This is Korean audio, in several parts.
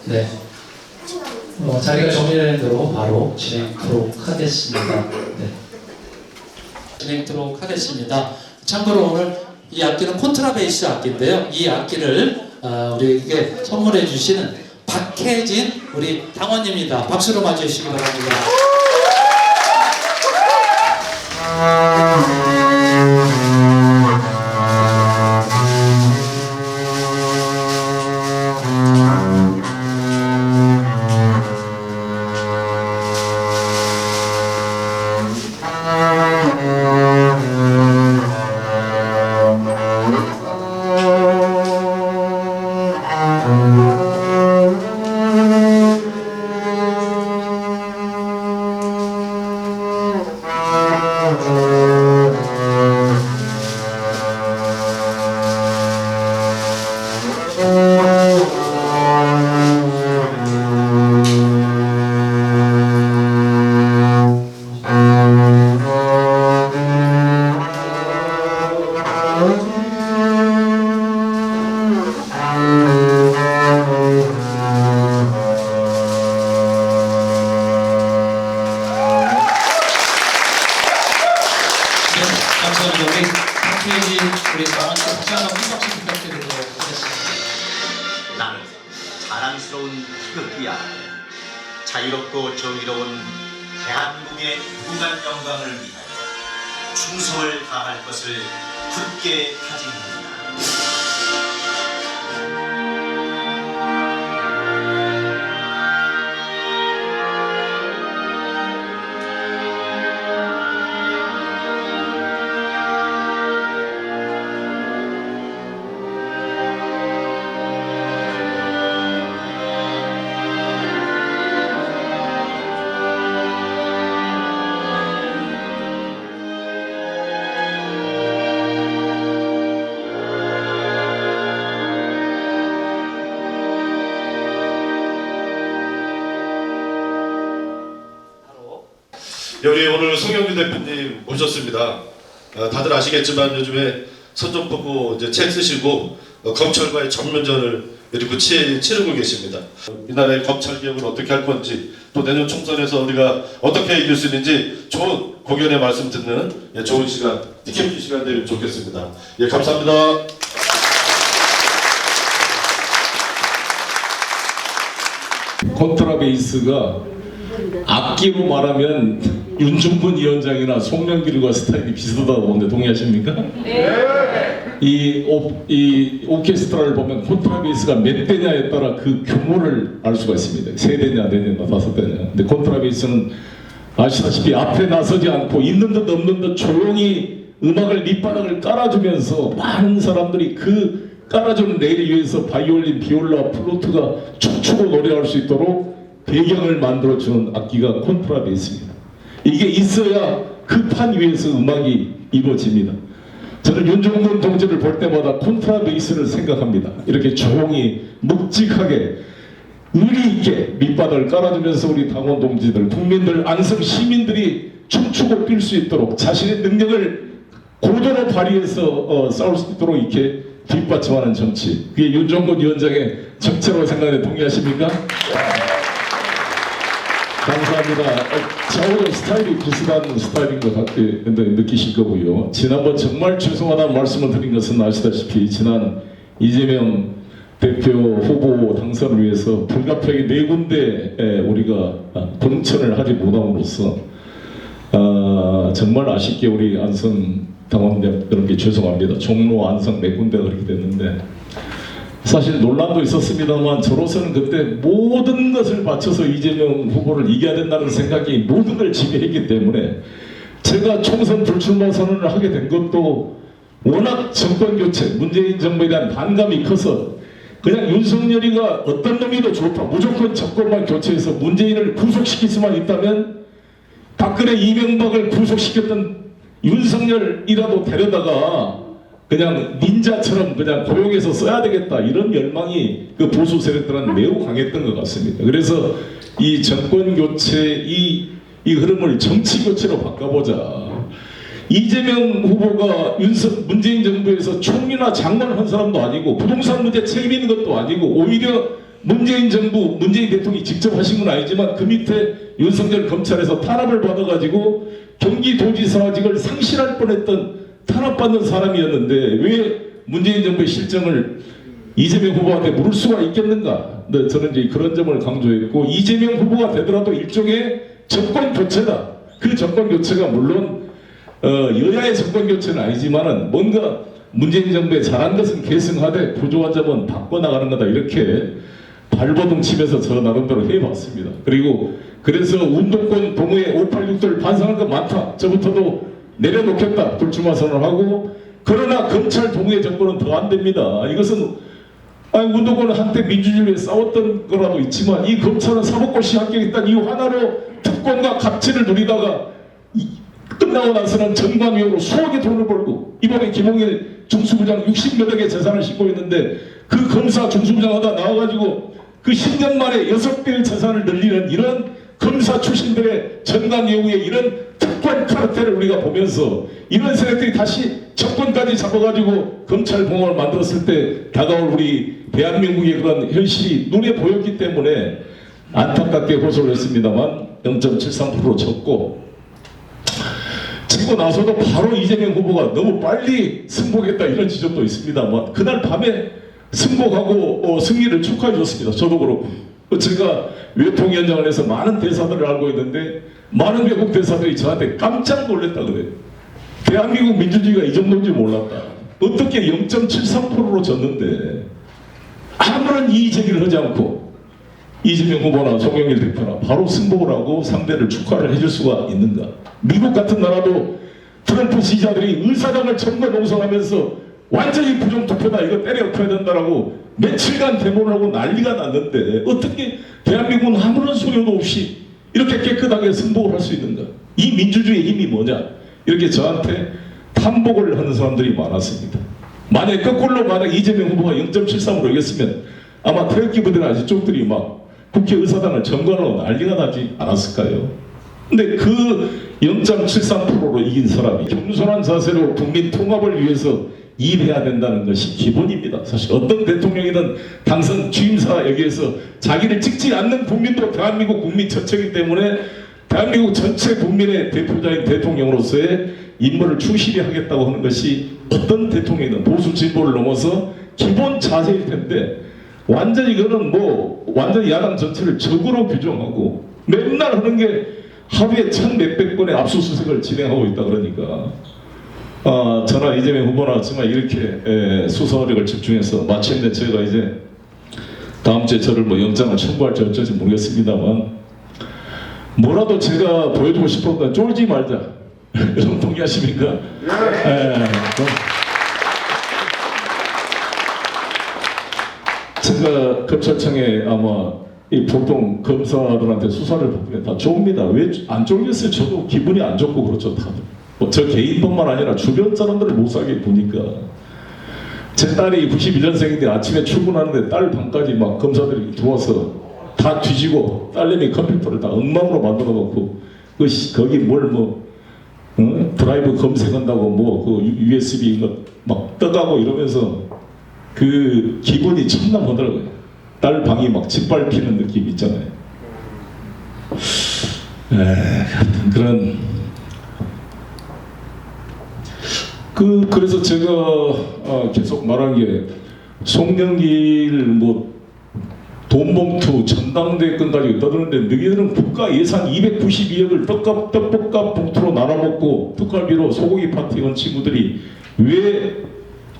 네. 자리가 정리되는 대로 바로 진행하도록 하겠습니다. 네. 진행하도록 하겠습니다. 참고로 오늘 이 악기는 콘트라베이스 악기인데요. 이 악기를 우리에게 선물해 주시는 박혜진 우리 당원입니다. 박수로 맞이해주시기 바랍니다. 나는 자랑스러운 희극기 아래 자유롭고 정의로운 대한민국의 무궁한 영광을 위하여 충성을 다할 것을 굳게 다짐합니다. 우리 오늘 송영길 대표님 모셨습니다. 다들 아시겠지만 요즘에 선전포고 이제 책 쓰시고 검찰과의 전면전을 이렇게 치르고 계십니다. 이날의 검찰 개혁을 어떻게 할 건지 또 내년 총선에서 우리가 어떻게 이길 수 있는지 좋은 고견의 말씀 듣는 좋은 시간, 티켓 시간 되면 좋겠습니다. 예, 감사합니다. 콘트라베이스가 악기로 말하면 윤종근 위원장이나 송영길과 스타일이 비슷하다고 보는데 동의하십니까? 네. 이 오케스트라를 보면 콘트라베이스가 몇 대냐에 따라 그 규모를 알 수가 있습니다. 3대냐, 4대냐, 5대냐. 근데 콘트라베이스는 아시다시피 앞에 나서지 않고 있는 듯 없는 듯 조용히 음악을 밑바닥을 깔아주면서 많은 사람들이 그 깔아주는 레일 위에서 바이올린, 비올라, 플루트가 춤추고 노래할 수 있도록 배경을 만들어주는 악기가 콘트라베이스입니다. 이게 있어야 그 판 위에서 음악이 이루어집니다. 저는 윤종근 동지를 볼 때마다 콘트라베이스를 생각합니다. 이렇게 조용히 묵직하게 의리 있게 밑바닥을 깔아주면서 우리 당원 동지들, 국민들, 안성 시민들이 춤추고 뛸 수 있도록 자신의 능력을 고도로 발휘해서 싸울 수 있도록 이렇게 뒷받침하는 정치, 그게 윤종근 위원장의 정체라고 생각하는데 동의하십니까? 감사합니다. 저하고 스타일이 비슷한 스타일인 것 같게 느끼실 거고요. 지난번 정말 죄송하다는 말씀을 드린 것은 아시다시피 지난 이재명 대표 후보 당선을 위해서 불가피하게 4군데 우리가 공천을 하지 못함으로써 정말 아쉽게 우리 안성 당원들께 죄송합니다. 종로, 안성 4군데가 그렇게 됐는데 사실 논란도 있었습니다만 저로서는 그때 모든 것을 바쳐서 이재명 후보를 이겨야 된다는 생각이 모든 걸 지배했기 때문에 제가 총선 불출마 선언을 하게 된 것도 워낙 정권교체, 문재인 정부에 대한 반감이 커서 그냥 윤석열이가 어떤 놈이도 좋다, 무조건 정권만 교체해서 문재인을 구속시킬 수만 있다면 박근혜, 이명박을 구속시켰던 윤석열이라도 데려다가 그냥 닌자처럼 그냥 고용해서 써야 되겠다, 이런 열망이 그 보수 세력들은 매우 강했던 것 같습니다. 그래서 이 정권 교체 이 흐름을 정치 교체로 바꿔보자. 이재명 후보가 문재인 정부에서 총리나 장관을 한 사람도 아니고 부동산 문제 책임 있는 것도 아니고 오히려 문재인 정부, 문재인 대통령이 직접 하신 건 아니지만 그 밑에 윤석열 검찰에서 탄압을 받아가지고 경기도지사직을 상실할 뻔했던 탄압받는 사람이었는데 왜 문재인 정부의 실정을 이재명 후보한테 물을 수가 있겠는가? 네, 저는 이제 그런 점을 강조했고, 이재명 후보가 되더라도 일종의 정권 교체다. 그 정권 교체가 물론 여야의 정권 교체는 아니지만은 뭔가 문재인 정부의 잘한 것은 계승하되 부족한 점은 바꿔나가는 거다, 이렇게 발버둥 치면서 저 나름대로 해봤습니다. 그리고 그래서 운동권 동호회 586들 반성할 것 많다, 저부터도 내려놓겠다 불출마 선언하고, 그러나 검찰 동호회 정권은 더 안 됩니다. 이것은 운동권은 한때 민주주의를 위해 싸웠던 거라도 있지만 이 검찰은 사법고시 합격했다는 이유 하나로 특권과 가치를 누리다가 끝나고 나서는 정관위원으로 수억의 돈을 벌고, 이번에 김홍일 중수부장 60몇억의 재산을 싣고 있는데 그 검사 중수부장 하다 나와가지고 그 10년 만에 6배의 재산을 늘리는 이런 검사 출신들의 정관위원의 이런 특권 카르텔을 우리가 보면서 이런 세력들이 다시 정권까지 잡아가지고 검찰 공화를 만들었을 때 다가올 우리 대한민국의 그런 현실이 눈에 보였기 때문에 안타깝게 호소를 했습니다만 0.73%로 졌고, 지고 나서도 바로 이재명 후보가 너무 빨리 승복했다 이런 지적도 있습니다만 그날 밤에 승복하고 승리를 축하해 줬습니다. 저도 그렇고 제가 외통위원장을 해서 많은 대사들을 알고 있는데 많은 외국 대사들이 저한테 깜짝 놀랐다 그래요. 대한민국 민주주의가 이 정도인지 몰랐다. 어떻게 0.73%로 졌는데 아무런 이의 제기를 하지 않고 이재명 후보나 송영길 대표나 바로 승복을 하고 상대를 축하를 해줄 수가 있는가? 미국 같은 나라도 트럼프 지지자들이 의사당을 점거 농성하면서 완전히 부정투표다, 이거 때려엎어야 된다라고 며칠간 데모를 하고 난리가 났는데 어떻게 대한민국은 아무런 소요도 없이 이렇게 깨끗하게 승복을 할 수 있는가? 이 민주주의의 힘이 뭐냐? 이렇게 저한테 탐복을 하는 사람들이 많았습니다. 만약 거꾸로 만약 이재명 후보가 0.73으로 이겼으면 아마 태극기 부대나 이쪽들이 막 국회의사당을 점거하고 난리가 나지 않았을까요? 근데 그 0.73%로 이긴 사람이 겸손한 자세로 국민 통합을 위해서 일해야 된다는 것이 기본입니다. 사실 어떤 대통령이든 당선 취임사 여기에서 자기를 찍지 않는 국민도 대한민국 국민 전체이기 때문에 대한민국 전체 국민의 대표자인 대통령으로서의 임무를 충실히 하겠다고 하는 것이 어떤 대통령이든 보수 진보를 넘어서 기본 자세일 텐데, 완전히 이거는 완전히 야당 전체를 적으로 규정하고 맨날 하는 게 하루에 1,몇백 건의 압수수색을 진행하고 있다 그러니까 저나 이재명 후보나 하지만 이렇게 수사력을 집중해서 마침내 제가 이제 다음 주에 저를 영장을 청구할지 어쩔지 모르겠습니다만 뭐라도 제가 보여주고 싶은 건 쫄지 말자. 여러분 동의하십니까? 네. 제가 검찰청에 아마 이 보통 검사들한테 수사를 받으면 다 좁니다. 왜 안 쫄겠어요? 저도 기분이 안 좋고 그렇죠. 다들. 저 개인뿐만 아니라 주변 사람들을 못 살게 보니까. 제 딸이 91년생인데 아침에 출근하는데 딸 방까지 막 검사들이 들어와서 다 뒤지고 딸내미 컴퓨터를 다 엉망으로 만들어 놓고 거기 드라이브 검색한다고 그 USB 막 떠가고 이러면서 그 기분이 참담하더라고요. 딸 방이 막 짓밟히는 느낌 있잖아요. 하여튼 그런 그래서 제가 계속 말한 게 송영길 돈봉투 전당대회 건 가지고 떠드는데 너희들은 국가 예산 292억을 떡볶아 봉투로 나눠먹고 특활비로 소고기 파티 온 친구들이 왜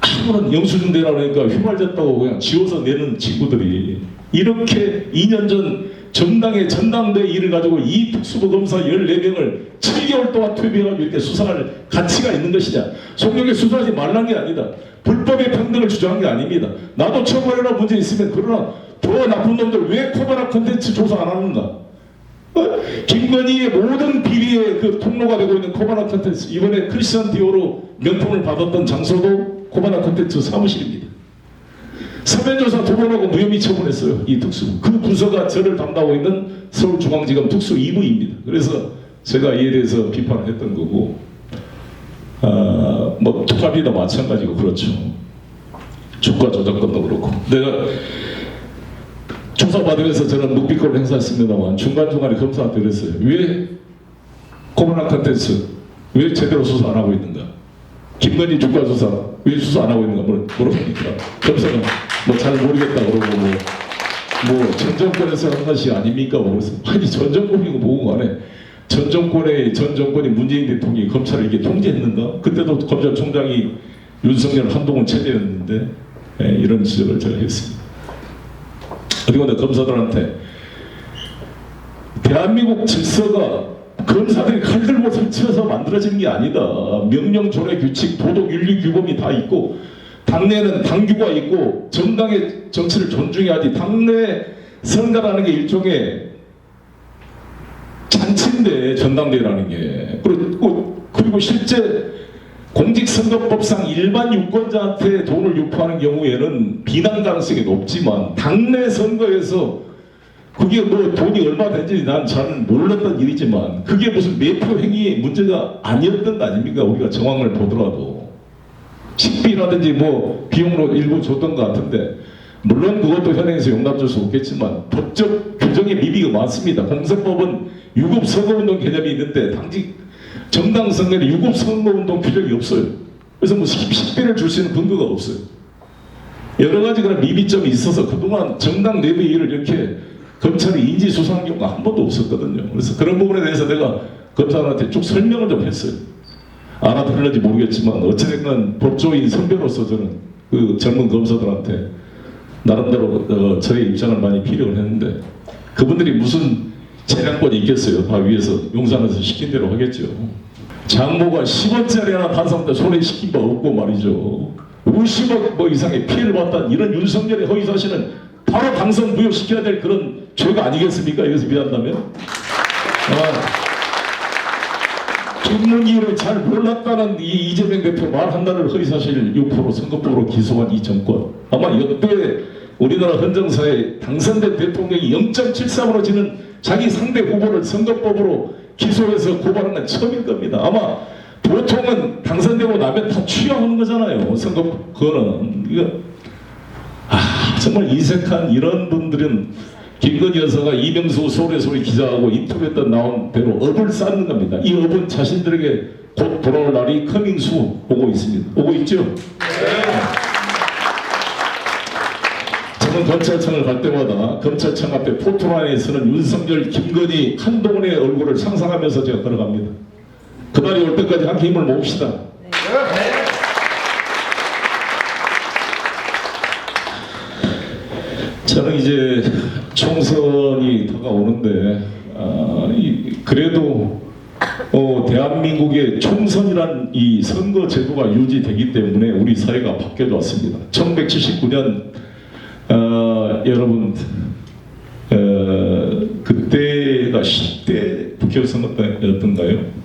아무런 영수증 내라니까 휘말렸다고 그냥 지워서 내는 친구들이 이렇게 2년 전 정당의 전당대회 일을 가지고 이 특수부 검사 14명을 7개월 동안 투입해가지고 이렇게 수사할 가치가 있는 것이냐. 송영길 수사하지 말란 게 아니다. 불법의 평등을 주장한 게 아닙니다. 나도 처벌해라 문제 있으면, 그러나 더 나쁜 놈들 왜 코바나 콘텐츠 조사 안 하는가? 김건희의 모든 비리의 그 통로가 되고 있는 코바나 콘텐츠, 이번에 크리스찬 디오로 명품을 받았던 장소도 코바나 콘텐츠 사무실입니다. 서면조사 2번 하고 무혐의 처분했어요. 이 특수부. 그 부서가 저를 담당하고 있는 서울중앙지검 특수 2부입니다. 그래서 제가 이에 대해서 비판을 했던 거고, 특활비도 마찬가지고 그렇죠. 주가 조작권도 그렇고. 내가 수사받으면서 저는 묵비권을 행사했습니다만 중간중간에 검사한테 그랬어요. 왜 코로나 컨텐츠 왜 제대로 수사 안 하고 있는가? 김건희 주가 수사 왜 수사 안 하고 있는가 물어보니까 검사는 뭐 잘 모르겠다 그러고 뭐 전 정권에서 한 것이 아닙니까? 그래서 아니 전 정권이고 뭐고 간에 전 정권이 문재인 대통령이 검찰을 이게 통제했는가? 그때도 검찰총장이 윤석열 한동훈 체제였는데 이런 지적을 제가 했습니다. 그리고 내 검사들한테 대한민국 질서가 검사들이 칼 들고 설치해서 만들어지는 게 아니다. 명령, 조례, 규칙, 도덕, 윤리, 규범이 다 있고 당내에는 당규가 있고 정당의 정치를 존중해야지. 당내 선거라는 게 일종의 잔치인데 전당대회라는 게 그리고 실제 공직선거법상 일반 유권자한테 돈을 유포하는 경우에는 비난 가능성이 높지만 당내 선거에서 그게 뭐 돈이 얼마 된지 난 잘 몰랐던 일이지만 그게 무슨 매표 행위의 문제가 아니었던 거 아닙니까? 우리가 정황을 보더라도 식비라든지 뭐 비용으로 일부 줬던 것 같은데 물론 그것도 현행에서 용납될 수 없겠지만 법적 규정에 미비가 많습니다. 공선법은 유급 선거운동 개념이 있는데 당직 정당 선거에 유급 선거운동 규정이 없어요. 그래서 뭐 식비를 줄 수 있는 근거가 없어요. 여러 가지 그런 미비점이 있어서 그동안 정당 내부 일을 이렇게 검찰이 인지 수사한 경우가 한 번도 없었거든요. 그래서 그런 부분에 대해서 내가 검사들한테 쭉 설명을 좀 했어요. 알아들을지 모르겠지만 어찌됐건 법조인 선배로서 저는 그 젊은 검사들한테 나름대로 저의 입장을 많이 피력을 했는데 그분들이 무슨 재량권이 있겠어요. 다 위에서 용산에서 시킨 대로 하겠죠. 장모가 10원짜리 하나 탄사한테 손에 시킨 바 없고 말이죠. 50억 뭐 이상의 피해를 봤다는 이런 윤석열의 허위사실은 바로 당선 무효시켜야 될 그런 죄가 아니겠습니까? 여기서 비한다면 김문기를 잘 몰랐다는 이 이재명 대표 말한다는 허위사실 유포로 선거법으로 기소한 이 정권 아마 역대 우리나라 헌정사에 당선된 대통령이 0.73으로 지는 자기 상대 후보를 선거법으로 기소해서 고발한 건 처음일 겁니다. 아마 보통은 당선되고 나면 다 취하하는 거잖아요. 선거 그거는 이거 정말 인색한 이런 분들은 김건희 여사가 이명수 서울의 기자하고 인터뷰했다 나온 대로 업을 쌓는 겁니다. 이 업은 자신들에게 곧 돌아올 날이 커밍수 오고 있습니다. 오고 있죠? 네. 저는 검찰청을 갈 때마다 검찰청 앞에 포토라인에 서는 윤석열, 김건희, 한동훈의 얼굴을 상상하면서 제가 걸어갑니다. 그날이 올 때까지 함께 힘을 모읍시다. 네. 저는 이제 총선이 다가오는데 그래도 대한민국의 총선이란 이 선거 제도가 유지되기 때문에 우리 사회가 바뀌어 왔습니다. 1979년 여러분 그때가 10대 국회의원 선거였던가요?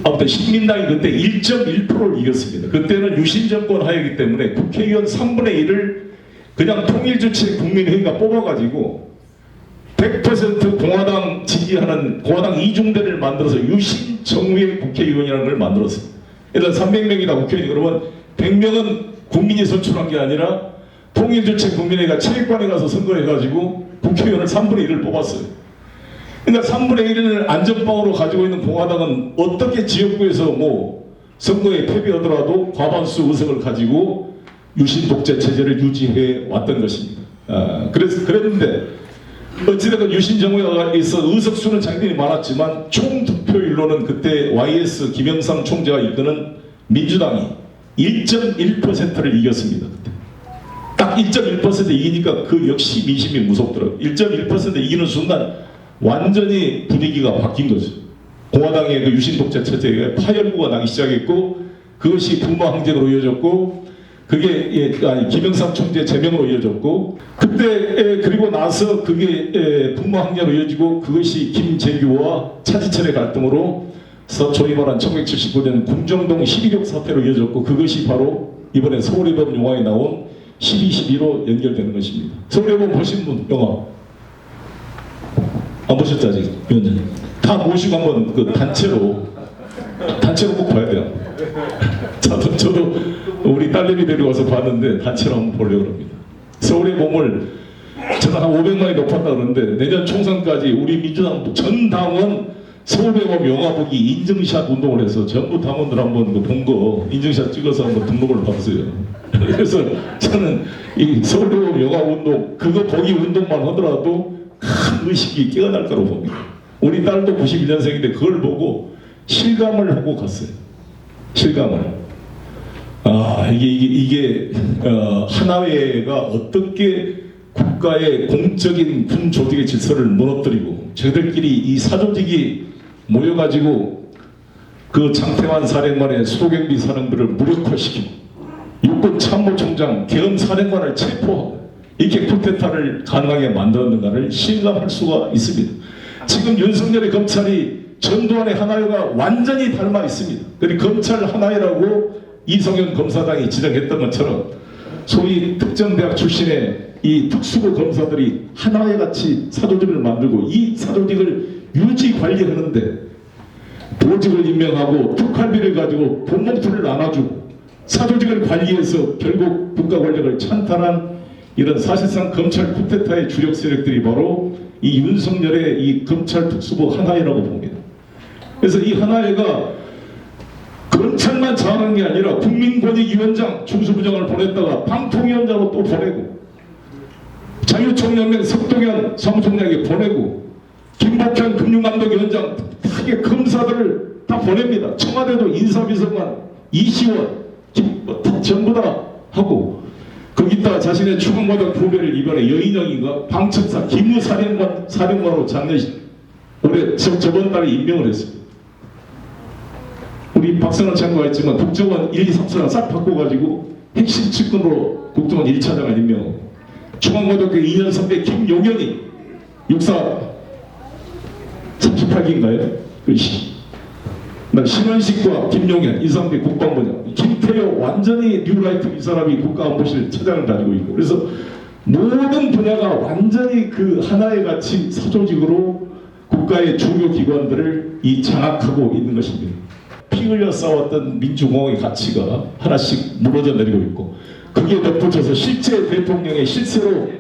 아무튼 신민당이 그때 1.1%를 이겼습니다. 그때는 유신 정권 하였기 때문에 국회의원 3분의 1을 그냥 통일주체 국민회의가 뽑아가지고 100% 공화당 지지하는 공화당 이중대를 만들어서 유신 정의의 국회의원이라는 걸 만들었어요. 일단 300명이다 국회의원. 그러면 100명은 국민이 선출한 게 아니라 통일주체 국민회의가 체육관에 가서 선거해가지고 국회의원을 3분의 1을 뽑았어요. 그러니까 3분의 1을 안전빵으로 가지고 있는 공화당은 어떻게 지역구에서 뭐 선거에 패배하더라도 과반수 의석을 가지고 유신 독재 체제를 유지해 왔던 것입니다. 그랬는데 어찌됐든 유신 정부가 있어 의석수는 장면이 많았지만 총 득표율로는 그때 YS 김영삼 총재가 이끄는 민주당이 1.1%를 이겼습니다. 그때. 딱 1.1% 이기니까 그 역시 민심이 무섭더라고요. 1.1% 이기는 순간 완전히 분위기가 바뀐 거죠. 공화당의 그 유신 독재 체제에 파열구가 나기 시작했고 그것이 부마 항쟁으로 이어졌고 그게 김영삼 총재 제명으로 이어졌고 그때 그리고 나서 그게 부마 항쟁으로 이어지고 그것이 김재규와 차지철의 갈등으로 소위 말한 1979년 궁정동 12.6 사태로 이어졌고 그것이 바로 이번에 서울의법 영화에 나온 12.12로 연결되는 것입니다. 서울의법 보신 분 영화 안 보셨죠 아직? 위원장님 다 모시고 한번 그 단체로 꼭 봐야 돼요. 저도 우리 딸내미 데리고 와서 봤는데 단체로 한번 보려고 합니다. 서울의 봄을 저는 한 500만이 높았다 그러는데 내년 총선까지 우리 민주당 전 당원 서울의 봄 영화보기 인증샷 운동을 해서 전부 당원들 한번 본 거 인증샷 찍어서 한번 등록을 받았어요. 그래서 저는 이 서울의 봄 영화 운동 그거 보기 운동만 하더라도 큰 의식이 깨어날 거라고 봅니다. 우리 딸도 91년생인데 그걸 보고 실감을 하고 갔어요. 실감을. 아 이게 하나회가 어떻게 국가의 공적인 군 조직의 질서를 무너뜨리고 저들끼리 이 사조직이 모여가지고 그 장태환 사령관의 소경비 사령부를 무력화시키고 육군 참모총장 계엄 사령관을 체포하고 이렇게 쿠데타를 가능하게 만들었는가를 실감할 수가 있습니다. 지금 윤석열의 검찰이 전두환의 하나회가 완전히 닮아 있습니다. 그리고 검찰 하나회라고 이성윤 검사장이 지정했던 것처럼 소위 특정대학 출신의 이 특수부 검사들이 하나회 같이 사조직을 만들고 이 사조직을 유지 관리하는데 보직을 임명하고 특활비를 가지고 본봉투를 나눠주고 사조직을 관리해서 결국 국가 권력을 찬탈한 이런 사실상 검찰 쿠데타의 주력 세력들이 바로 이 윤석열의 이 검찰 특수부 하나회라고 봅니다. 그래서 이 하나회가 검찰만 장악한 게 아니라 국민권익위원장 중수부장을 보냈다가 방통위원장으로 또 보내고 자유총연맹 석동현 사무총장에게 보내고 김복현 금융감독위원장 크게 검사들을 다 보냅니다. 청와대도 인사비서관 이시원 전부 다 하고 거기다가 자신의 추강과정 후배를 이번에 여인영인가 방첩사 기무사령관으로 작년 올해 저번 달에 임명을 했습니다. 우리 박선원 참고가 했지만 국정원 1, 2, 3사랑 싹 바꿔가지고 핵심 측근으로 국정원 1차장을 임명하고 중앙고등학교 2년 선배 김용현이 육사 38기인가요? 신원식과 김용현 이상대 국방부장 김태효 완전히 뉴라이트 이 사람이 국가안보실 차장을 가지고 있고 그래서 모든 분야가 완전히 그 하나의 같이 사조직으로 국가의 중요 기관들을 이 장악하고 있는 것입니다. 피 흘려 싸웠던 민주공화국의 가치가 하나씩 무너져 내리고 있고 그게 덧붙여서 실제 대통령의 실세로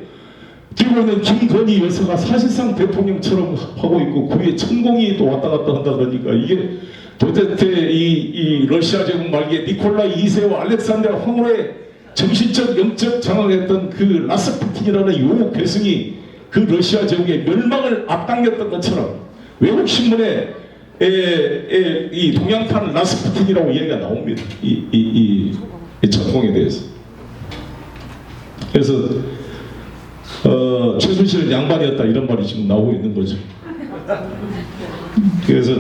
뛰고 있는 김건희 여사가 사실상 대통령처럼 하고 있고 그 위에 천공이 또 왔다 갔다 한다 그러니까 이게 도대체 이 러시아 제국 말기에 니콜라이 2세와 알렉산드라 황후의 정신적 영적 장악했던 그 라스푸틴이라는 요 괴승이 그 러시아 제국의 멸망을 앞당겼던 것처럼 외국 신문에 이 동양판 라스푸틴이라고 얘기가 나옵니다. 이 천공에 대해서. 그래서 최순실은 양반이었다 이런 말이 지금 나오고 있는 거죠. 그래서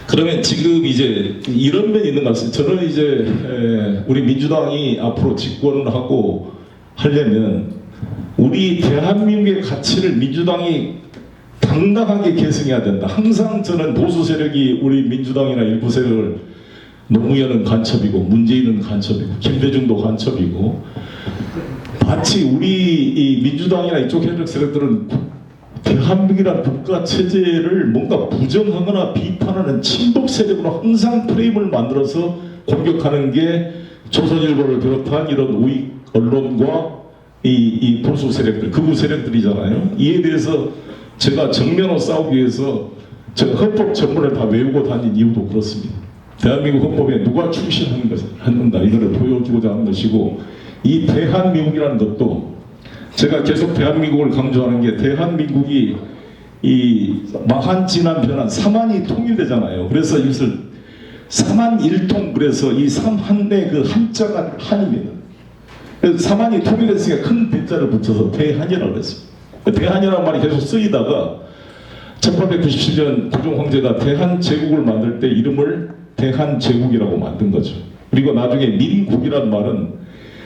그러면 지금 이제 이런 면이 있는 것 같습니다. 저는 이제 우리 민주당이 앞으로 집권을 하고 하려면 우리 대한민국의 가치를 민주당이 당당하게 계승해야 된다. 항상 저는 보수 세력이 우리 민주당이나 일부 세력을 노무현은 간첩이고 문재인은 간첩이고 김대중도 간첩이고 마치 우리 이 민주당이나 이쪽 현역 세력들은 대한민국이라는 국가 체제를 뭔가 부정하거나 비판하는 친북 세력으로 항상 프레임을 만들어서 공격하는 게 조선일보를 비롯한 이런 우익 언론과 이 보수 세력들, 극우 세력들이잖아요. 이에 대해서 제가 정면으로 싸우기 위해서 제가 헌법 전문을 다 외우고 다닌 이유도 그렇습니다. 대한민국 헌법에 누가 출신하는가 이거를 보여주고자 하는 것이고 이 대한민국이라는 것도 제가 계속 대한민국을 강조하는 게 대한민국이 이 마한진한 변한 삼한이 통일되잖아요. 그래서 이것을 삼한일통 그래서 이 삼한의 그 한자가 한입니다. 그래서 삼한이 통일했으니까 큰 대자를 붙여서 대한이라고 했습니다. 대한이라는 말이 계속 쓰이다가 1897년 고종 황제가 대한제국을 만들 때 이름을 대한제국이라고 만든 거죠. 그리고 나중에 민국이란 말은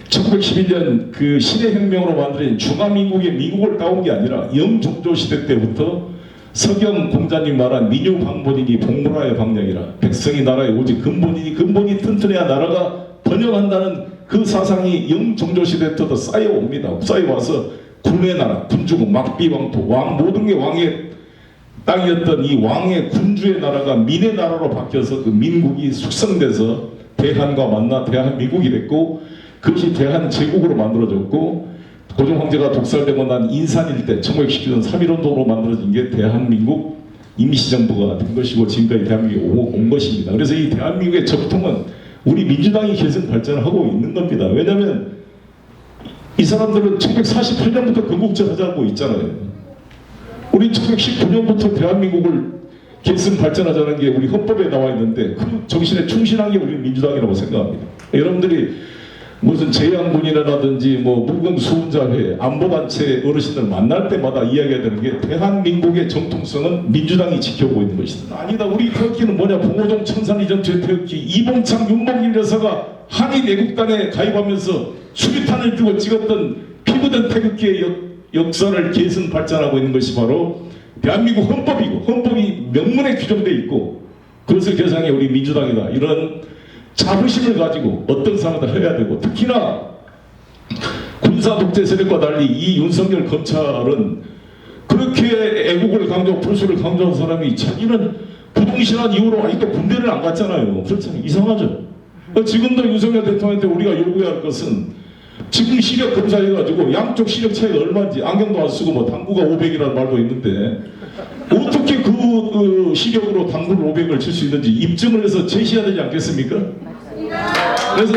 1911년 그 신해혁명으로 만들어진 중화민국의 미국을 따온 게 아니라 영종조 시대 때부터 서경 공자님 말한 민유방본이니 복무라의 방향이라 백성이 나라의 오직 근본이니 근본이 튼튼해야 나라가 번영한다는 그 사상이 영종조 시대부터 쌓여옵니다. 쌓여와서 군의 나라, 군주국, 막비왕토, 왕 모든 게 왕의 땅이었던 이 왕의 군주의 나라가 민의 나라로 바뀌어서 그 민국이 숙성돼서 대한과 만나 대한민국이 됐고 그것이 대한 제국으로 만들어졌고 고종 황제가 독살되고 난 인산일 때 1919년 3.1운동으로 만들어진 게 대한민국 임시정부가 된 것이고 지금까지 대한민국에 온 것입니다. 그래서 이 대한민국의 적통은 우리 민주당이 계속 발전을 하고 있는 겁니다. 왜냐하면 이 사람들은 1948년부터 건국절 하자고 있잖아요. 우리 1919년부터 대한민국을 계승 발전하자는 게 우리 헌법에 나와 있는데 그 정신에 충실한 게 우리 민주당이라고 생각합니다. 여러분들이 무슨 재향군이라든지 뭐 무근수훈자회 안보단체 어르신들 만날 때마다 이야기해야 되는 게 대한민국의 정통성은 민주당이 지켜보고 있는 것이다. 아니다. 우리 태극기는 뭐냐. 봉오동 천산이전투의 태극기. 이봉창 윤봉길 여사가 한일애국단에 가입하면서 수류탄을 주고 찍었던 피묻은 태극기의 역사를 계승 발전하고 있는 것이 바로 대한민국 헌법이고 헌법이 명문에 규정되어 있고 그것을 개상해 우리 민주당이다. 이런 자부심을 가지고 어떤 상황도 해야 되고 특히나 군사 독재 세력과 달리 이 윤석열 검찰은 그렇게 애국을 강조, 불수를 강조한 사람이 자기는 부동신한 이유로 아직도 군대를 안 갔잖아요. 그렇잖아요. 이상하죠. 지금도 윤석열 대통령한테 우리가 요구해야 할 것은 지금 시력 검사해가지고 양쪽 시력 차이가 얼마인지 안경도 안 쓰고 뭐 당구가 500이라는 말도 있는데 어떻게 그 시력으로 당구를 500을 칠 수 있는지 입증을 해서 제시해야 되지 않겠습니까? 그래서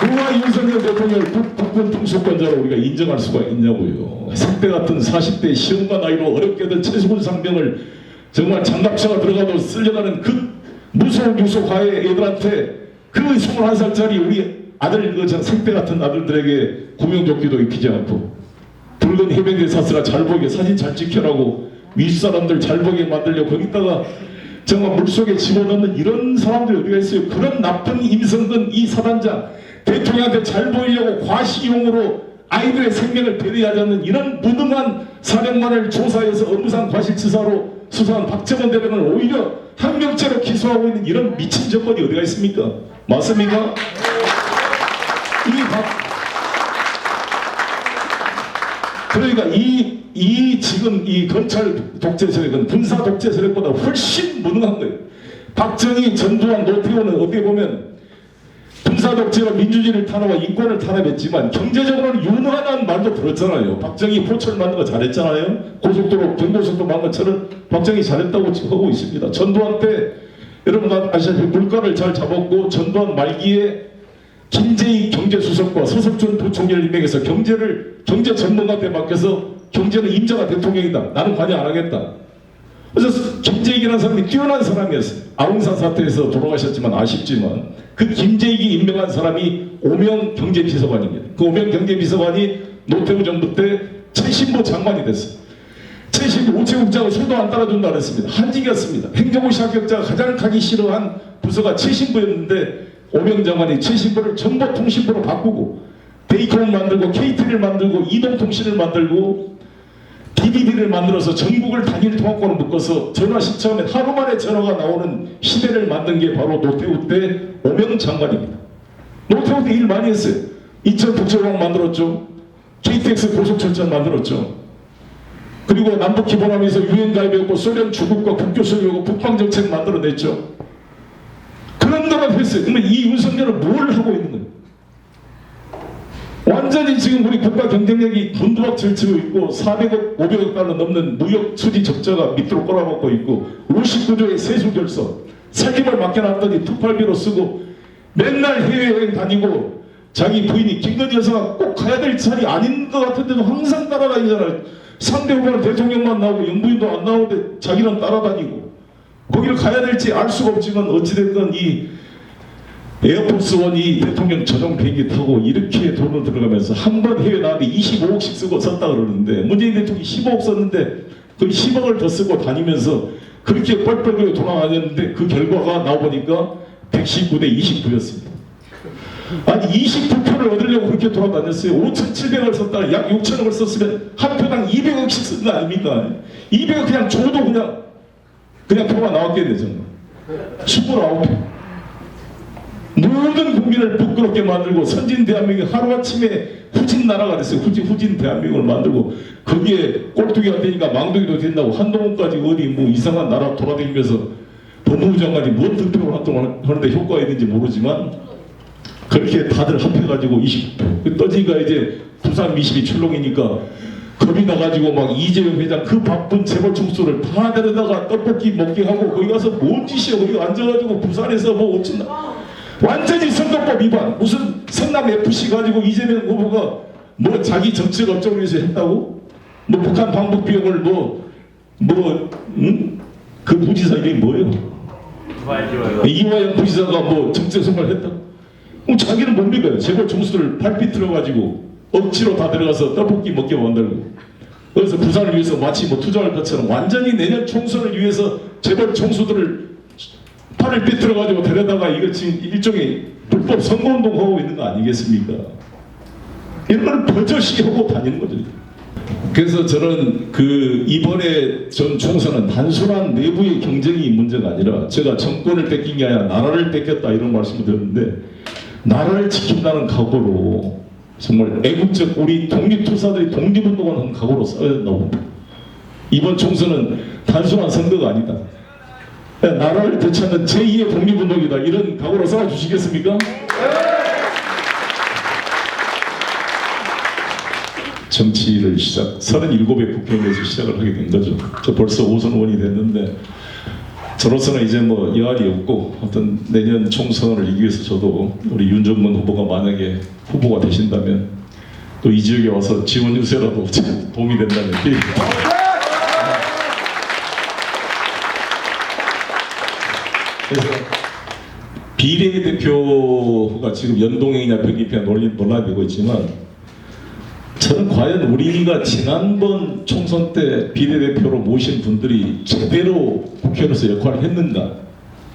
누가 윤석열 대통령을 국군 통수권자로 우리가 인정할 수가 있냐고요. 생때 같은 40대 시험과 나이로 어렵게든 최수근 상병을 정말 장갑차가 들어가도 쓸려가는 그 무서운 유소 과외 애들한테 그 21살짜리 우리 아들 그 생때 같은 아들들에게 구명조끼도 입히지 않고 붉은 해병대 사스가 잘 보이게 사진 잘 찍혀라고 윗사람들 잘 보게 만들려고 거기다가 정말 물속에 집어넣는 이런 사람들이 어디가 있어요. 그런 나쁜 임성근 이 사단장 대통령한테 잘 보이려고 과시용으로 아이들의 생명을 배려하지 않는 이런 무능한 사령관을 조사해서 업무상 과실치사로 수사한 박정원 대령을 오히려 항명죄로 기소하고 있는 이런 미친 정권이 어디가 있습니까? 맞습니까? 그러니까 지금 이 검찰 독재 세력은 군사 독재 세력보다 훨씬 무능한 거예요. 박정희, 전두환, 노태우는 어떻게 보면 군사 독재로 민주주의를 탄압하고 인권을 탄압했지만 경제적으로는 유능하다는 말도 들었잖아요. 박정희 포철 만든 거 잘했잖아요. 고속도로, 경고속도 만든 것처럼 박정희 잘했다고 하고 있습니다. 전두환 때 여러분 아시다시피 물가를 잘 잡았고 전두환 말기에 김재희 경제수석과 서석준 부총리를 임명해서 경제 전문가한테 맡겨서 경제는 임자가 대통령이다. 나는 관여 안 하겠다. 그래서 김재익이라는 사람이 뛰어난 사람이었어요. 아웅산 사태에서 돌아가셨지만 아쉽지만 그 김재익이 임명한 사람이 오명 경제비서관입니다. 그 오명 경제비서관이 노태우 정부 때 최신보 장관이 됐어요. 최신보 우체국장을 손도 안 따라준다 그랬습니다. 한직이었습니다. 행정고시 합격자가 가장 가기 싫어한 부서가 최신보였는데 오명 장관이 최신보를 정보통신부로 바꾸고 베이컨을 만들고 KT를 만들고 이동통신을 만들고 DVD를 만들어서 전국을 단일 통합권을 묶어서 전화 신청하면 하루 만에 전화가 나오는 시대를 만든 게 바로 노태우 때 오명 장관입니다. 노태우 때 일 많이 했어요. 인천 국제공항 만들었죠. KTX 고속철도 만들었죠. 그리고 남북 기본합의서 유엔 가입했고 소련 중국과 국교 수교하고 북방정책 만들어냈죠. 그런 노력 했어요. 그러면 이 윤석열은 뭘 하고 있는 거예요? 완전히 지금 우리 국가 경쟁력이 곤두박질 치고 있고 400억, 500억 달러 넘는 무역 수지 적자가 밑으로 꼬라박고 있고 59조의 세수 결석, 살림을 맡겨놨더니 특팔비로 쓰고 맨날 해외여행 다니고 자기 부인이 김건희 여사가 꼭 가야 될 자리 아닌 것 같은데도 항상 따라다니잖아요. 상대 후보는 대통령만 나오고 영부인도 안 나오는데 자기는 따라다니고 거기를 가야 될지 알 수가 없지만 어찌됐든 이 에어포스원이 대통령 전용 비행기 타고 이렇게 돈을 들어가면서 한 번 해외 나왔는데 25억씩 쓰고 썼다 그러는데 문재인 대통령이 15억 썼는데 그 10억을 더 쓰고 다니면서 그렇게 뻘뻘하게 돌아다녔는데 그 결과가 나오보니까 119대 29였습니다. 아니 29표를 얻으려고 그렇게 돌아다녔어요. 5,700을 썼다 약 6천억을 썼으면 한 표당 200억씩 쓴 거 아닙니까? 200억 그냥 줘도 그냥 표가 나왔겠네 정말. 29표. 모든 국민을 부끄럽게 만들고 선진 대한민국이 하루아침에 후진 나라가 됐어요. 후진 대한민국을 만들고 거기에 꼴뚜기가 되니까 망둥이도 된다고 한동훈까지 어디 뭐 이상한 나라 돌아다니면서 법무부 장관이 뭔 득표를 하는데 효과가 있는지 모르지만 그렇게 다들 합해가지고 20표. 떠지니까 이제 부산 미십이 출렁이니까 겁이 나가지고 막 이재명 회장 그 바쁜 재벌 총수를 다 데려다가 떡볶이 먹게 하고 거기 가서 뭔 짓이야. 거기 앉아가지고 부산에서 뭐 어쩐다. 완전히 선거법 위반. 무슨 성남 FC 가지고 이재명 후보가 뭐 자기 정책 업적을 위해서 했다고? 뭐 북한 방북 비용을 그 부지사 이름이 뭐예요? 이화영 부지사가 뭐 정책 선거를 했다? 그럼 자기는 뭡니까? 재벌 총수들 발빛 들어가지고 억지로 다 들어가서 떡볶이 먹게 만들고 그래서 부산을 위해서 마치 뭐 투자할 것처럼 완전히 내년 총선을 위해서 재벌 총수들을 팔을 삐뚤어가지고 데려다가 이거 지금 일종의 불법 선거운동하고 있는 거 아니겠습니까? 이런 걸 버젓이 하고 다니는 거죠. 그래서 저는 그 이번에 전 총선은 단순한 내부의 경쟁이 문제가 아니라 제가 정권을 뺏긴 게 아니라 나라를 뺏겼다 이런 말씀을 드렸는데 나라를 지킨다는 각오로 정말 애국적 우리 독립투사들이 독립운동을 하는 각오로 싸워야 된다고 봅니다. 이번 총선은 단순한 선거가 아니다. 나라를 되찾는 제2의 독립운동이다. 이런 각오로 싸워주시겠습니까? 정치를 37의 국회의원에서 시작을 하게 된 거죠. 저 벌써 5선 의원이 됐는데 저로서는 이제 뭐 여한이 없고 어떤 내년 총선을 이기기 위해서 저도 우리 윤정문 후보가 만약에 후보가 되신다면 또 이 지역에 와서 지원 유세라도 도움이 된다면 그래서 비례대표가 지금 연동형이냐 병입이냐 논란이 되고 있지만 저는 과연 우리가 지난번 총선 때 비례대표로 모신 분들이 제대로 국회의원으로서 역할을 했는가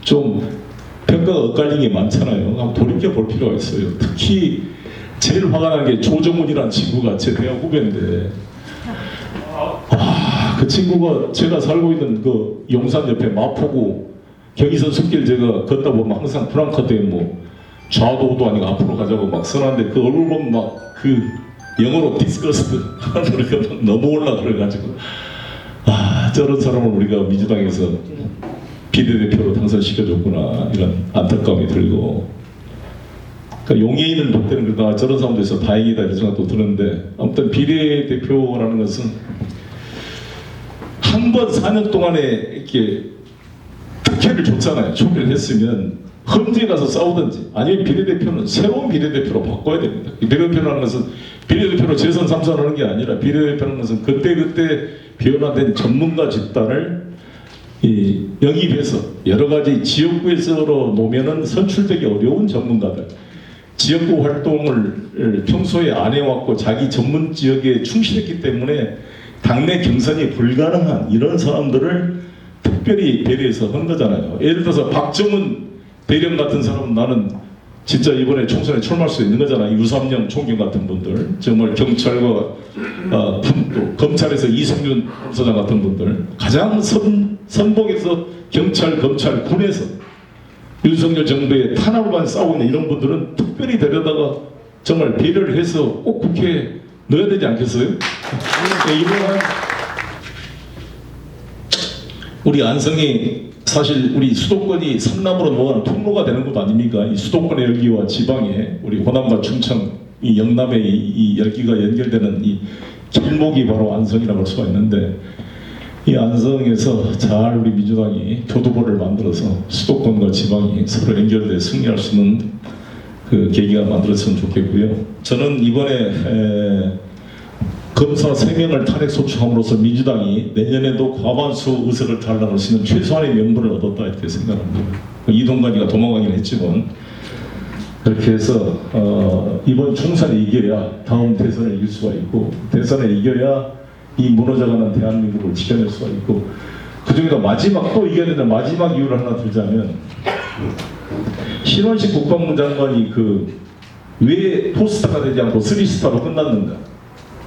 좀 평가가 엇갈린 게 많잖아요. 한번 돌이켜 볼 필요가 있어요. 특히 제일 화가 나는 게 조정훈이라는 친구가 제 대학 후배인데 그 친구가 제가 살고 있는 그 용산 옆에 마포구 경의선 숲길 제가 걷다 보면 항상 프랑카드에 뭐 좌도우도 아니고 앞으로 가자고 막 써놨는데 그 얼굴 보면 막 그 영어로 디스커스트 그러니까 넘어올라 그래가지고 저런 사람을 우리가 민주당에서 비례대표로 당선시켜줬구나 이런 안타까움이 들고 그러니까 용해인을 볼 때는 그러다 저런 사람도 있어 다행이다 이런 생각도 드는데 아무튼 비례대표라는 것은 한 번 4년 동안에 이렇게 특혜를 줬잖아요. 초기를 했으면 헌재 가서 싸우든지 아니면 비례대표는 새로운 비례대표로 바꿔야 됩니다. 비례대표라는 것은 비례대표로 재선 3선하는 게 아니라 비례대표라는 것은 그때그때 변화된 전문가 집단을 영입해서 여러 가지 지역구에서로 놓으면은 선출되기 어려운 전문가들 지역구 활동을 평소에 안 해왔고 자기 전문 지역에 충실했기 때문에 당내 경선이 불가능한 이런 사람들을 특별히 배려해서 한 거잖아요. 예를 들어서 박정훈 대령 같은 사람은 나는 진짜 이번에 총선에 출마할 수 있는 거잖아요. 유삼영 총경 같은 분들 정말 경찰과 또 검찰에서 이성윤 검사장 같은 분들 가장 선봉에서 경찰, 검찰, 군에서 윤석열 정부의 탄압을만 싸우고 있는 이런 분들은 특별히 데려다가 정말 배려를 해서 꼭 국회에 넣어야 되지 않겠어요? 이번에 우리 안성이 사실 우리 수도권이 성남으로 넘어가는 통로가 되는 곳 아닙니까? 이 수도권의 열기와 지방에 우리 호남과 충청, 이 영남의 이 열기가 연결되는 이 길목이 바로 안성이라고 할 수가 있는데 이 안성에서 잘 우리 민주당이 교두보를 만들어서 수도권과 지방이 서로 연결돼 승리할 수 있는 그 계기가 만들어졌으면 좋겠고요. 저는 이번에 검사 3명을 탄핵 소추함으로써 민주당이 내년에도 과반수 의석을 달라낼 수 있는 최소한의 명분을 얻었다 이렇게 생각합니다. 이동관이가 도망가긴 했지만 그렇게 해서 이번 총선에 이겨야 다음 대선을 이길 수가 있고 대선에 이겨야 이 무너져가는 대한민국을 지켜낼 수가 있고 그중에도 마지막 또 이겨야 되는 마지막 이유를 하나 들자면 신원식 국방부 장관이 왜 포스타가 되지 않고 3스타로 끝났는가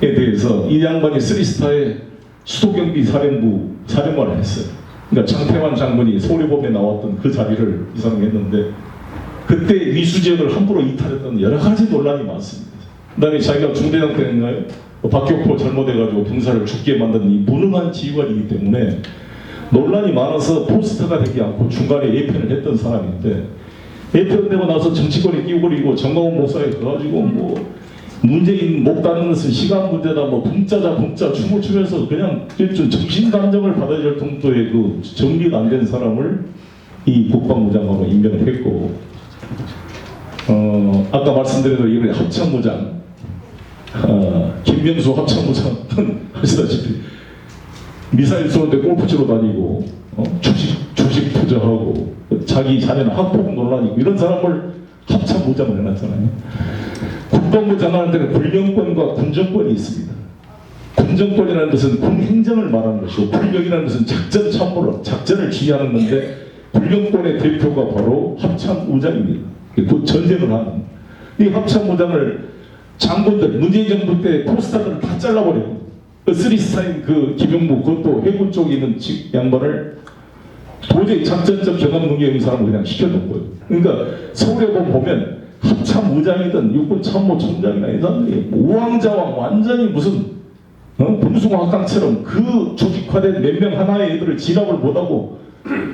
에 대해서 이 양반이 3스타의 수도경비 사령부 사령관을 했어요. 그러니까 장태환 장군이 서울의법에 나왔던 그 자리를 이 사람이 했는데 그때 위수지역을 함부로 이탈했던 여러 가지 논란이 많습니다. 그 다음에 자기가 중대장 때인가요? 박격포 잘못해가지고 군사를 죽게 만든 이 무능한 지휘관이기 때문에 논란이 많아서 포스터가 되지 않고 중간에 예편을 했던 사람인데 대표되고 나서 정치권에 끼고그리고 정광훈 목사에 가가지고 뭐 문재인 목 다는 것은 시간 문제다 뭐 붕짜자 붕짜 춤을 추면서 그냥 좀 정신 단정을 받아야 될 정도의 그 정리가 안 된 사람을 이 국방부 장관으로 임명을 했고 아까 말씀드린 대로 이번에 합참부장 김명수 합참부장은 아시다시피 미사일 쏘는데 골프 치러 다니고 주식 투자하고 자기 자녀는 학폭 논란이고 이런 사람을 합참부장을 해놨잖아요. 국방부 장관한테는 군령권과 군정권이 있습니다. 군정권이라는 것은 군 행정을 말하는 것이고 군령이라는 것은 작전 참모로 작전을 지휘하는 건데 군령권의 대표가 바로 합참부장입니다. 그 전쟁을 하는 이 합참부장을 장군들 문재인 정부 때 포스터들을 다 잘라버리고 쓰리스타인 그 김용무 그것도 해군 쪽에 있는 양반을 도저히 작전적 경험 능력이 있는 사람을 그냥 시켜둔 거예요. 그러니까 서울에 보면 합참의장이든 육군참모총장이나 이 사람들이 우왕좌왕 완전히 무슨 범숭아학강처럼 그 조직화된 몇 명 하나의 애들을 진압을 못하고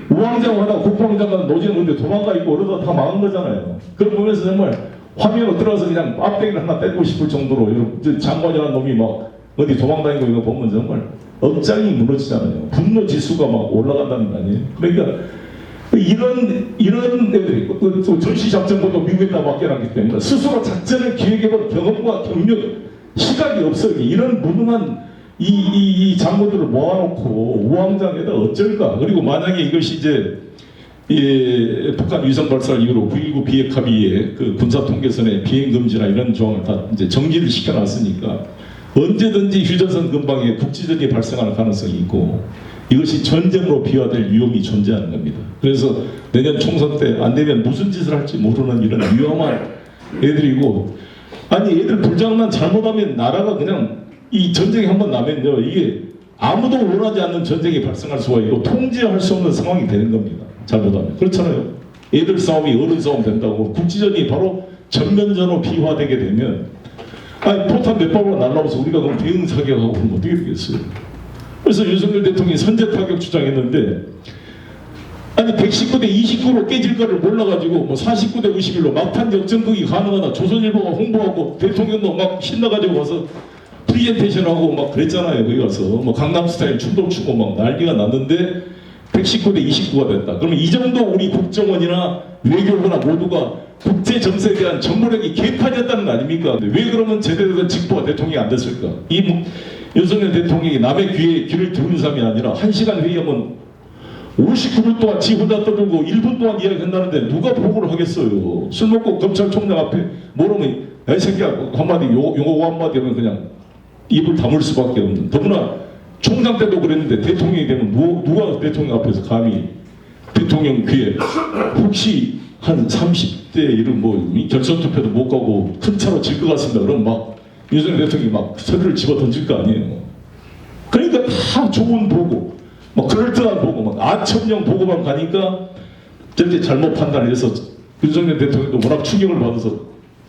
우왕좌왕하다가 국방장관 노지는 근데 도망가 있고 그러다 다 망한 거잖아요. 그걸 보면서 정말 화면으로 들어가서 그냥 앞대기를 하나 떼고 싶을 정도로 이런 장관이라는 놈이 막 어디 도망다니고 이거 보면 정말 억장이 무너지잖아요. 분노 지수가 막 올라간다는 거 아니에요. 그러니까 이런 애들이 전시작전보도 미국에다 맡겨놨기 때문에 스스로 작전을 기획해본 경험과 경력 시각이 없어. 이런 무능한 이 장군들을 모아놓고 우왕좌왕에다 어쩔까. 그리고 만약에 이것이 이제 북한 위성 발사 이후로 9.19 비핵 합의에 그 군사 통계선의 비행 금지나 이런 조항을 다 이제 정지를 시켜놨으니까 언제든지 휴전선 근방에 국지전이 발생할 가능성이 있고 이것이 전쟁으로 비화될 위험이 존재하는 겁니다. 그래서 내년 총선 때 안 되면 무슨 짓을 할지 모르는 이런 위험한 애들이고 아니 애들 불장난 잘못하면 나라가 그냥 이 전쟁이 한번 나면요 이게 아무도 원하지 않는 전쟁이 발생할 수가 있고 통제할 수 없는 상황이 되는 겁니다. 잘못하면 그렇잖아요. 애들 싸움이 어른 싸움 된다고 국지전이 바로 전면전으로 비화되게 되면 아니 포탄 몇 발로 날라와서 우리가 그럼 대응 사격하고 그러면 어떻게 되겠어요? 그래서 윤석열 대통령이 선제 타격 주장했는데 아니 119대 29로 깨질 거를 몰라가지고 뭐 49대 51로 막판 역전극이 가능하다 조선일보가 홍보하고 대통령도 막 신나가지고 와서 프리젠테이션하고 막 그랬잖아요. 거기 가서 뭐 강남스타일 춤도 추고 막 난리가 났는데 119대 29가 됐다. 그러면 이 정도 우리 국정원이나 외교부나 모두가 국제 정세에 대한 정보력이 개판이었다는 거 아닙니까? 왜 그러면 제대로 된 직보가 대통령이 안 됐을까? 윤석열 대통령이 남의 귀를 들은 사람이 아니라 1시간 회의하면 59분 동안 지 혼자 떠들고 1분 동안 이야기한다는데 누가 보고를 하겠어요? 술 먹고 검찰총장 앞에 모르면 야 이 새끼야 한마디 용어 한마디 하면 그냥 입을 다물 수밖에 없는. 더구나 총장 때도 그랬는데 대통령이 되면 누가 대통령 앞에서 감히 대통령 귀에 혹시 한 30대 이런 뭐 결선 투표도 못 가고 큰 차로 질 것 같습니다. 그럼 막 윤석열 대통령이 막 서류를 집어 던질 거 아니에요. 그러니까 다 좋은 보고 막 그럴듯한 보고 막 아첨령 보고만 가니까 절대 잘못 판단해서 윤석열 대통령도 워낙 충격을 받아서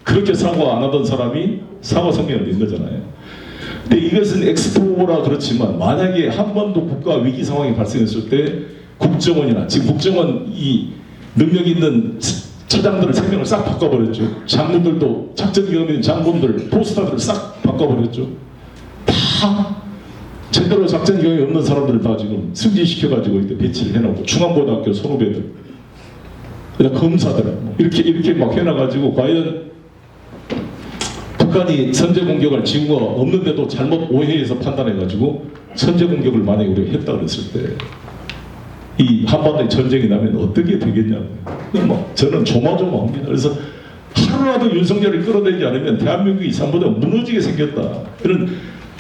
그렇게 사과 안 하던 사람이 사과 성명을 낸 거잖아요. 근데 이것은 엑스포라 그렇지만 만약에 한 번도 국가 위기 상황이 발생했을 때 국정원이나 지금 국정원 이 능력 있는 차장들을 생명을 싹 바꿔버렸죠. 장군들도 작전 경험 있는 장군들 포스터들을 싹 바꿔버렸죠. 다 제대로 작전 경험이 없는 사람들을 다 지금 승진시켜가지고 이때 배치를 해놓고 중앙고등학교 선후배들 검사들 이렇게 막 해놔가지고 과연 북한이 선제 공격을 징후가 없는데도 잘못 오해해서 판단해가지고 선제 공격을 만약에 우리가 했다 그랬을 때 이 한반도에 전쟁이 나면 어떻게 되겠냐고요. 뭐 저는 조마조마합니다. 그래서 하루라도 윤석열을 끌어내지 않으면 대한민국이 이상보다 무너지게 생겼다. 이런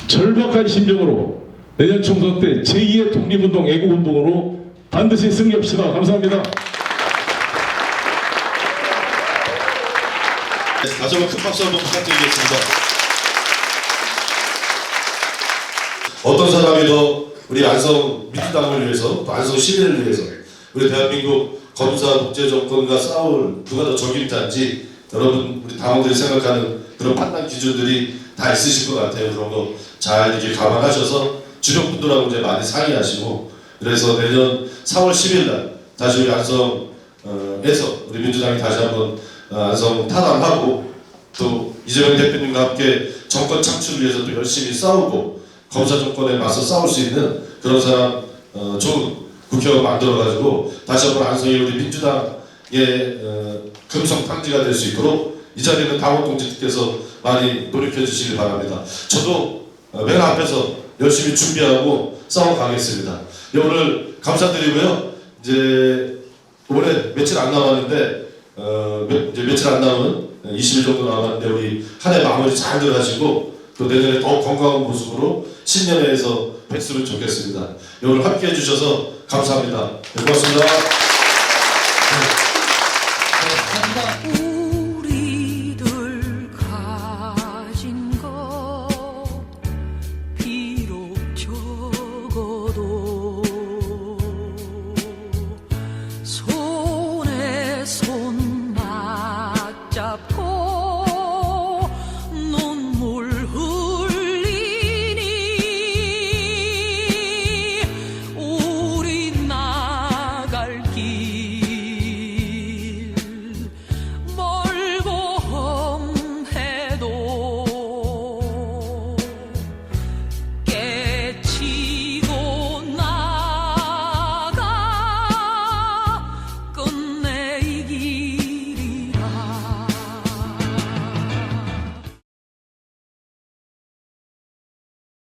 절박한 심정으로 내년 총선 때 제2의 독립운동, 애국운동으로 반드시 승리합시다. 감사합니다. 다시 한번 큰 박수 한번 부탁드리겠습니다. 어떤 사람이 더 우리 안성 민주당을 위해서, 또 안성 시민을 위해서 우리 대한민국 검사 독재 정권과 싸울 누가 더 적임자인지 여러분 우리 당원들이 생각하는 그런 판단 기준들이 다 있으실 것 같아요. 그런 거 잘 이렇게 감안하셔서 주력분들하고 이제 많이 상의하시고 그래서 내년 4월 10일 날 다시 우리 안성 에서 우리 민주당이 다시 한번 안성 탈환하고 또 이재명 대표님과 함께 정권 창출을 위해서 또 열심히 싸우고 검사 정권에 맞서 싸울 수 있는 그런 사람 좋은 국회의원 만들어가지고 다시 한번 안성이 우리 민주당의 금성탕지가 될 수 있도록 이 자리는 당원 동지들께서 많이 노력해 주시길 바랍니다. 저도 맨 앞에서 열심히 준비하고 싸워가겠습니다. 오늘 감사드리고요. 이제 올해 며칠 안 남았는데 이제 며칠 안 남은 20일 정도 남았는데 우리 한 해 마무리 잘들 하시고 또 내년에 더 건강한 모습으로 신년회에서 뵙으면 좋겠습니다. 오늘 함께 해주셔서 감사합니다. 네, 고맙습니다.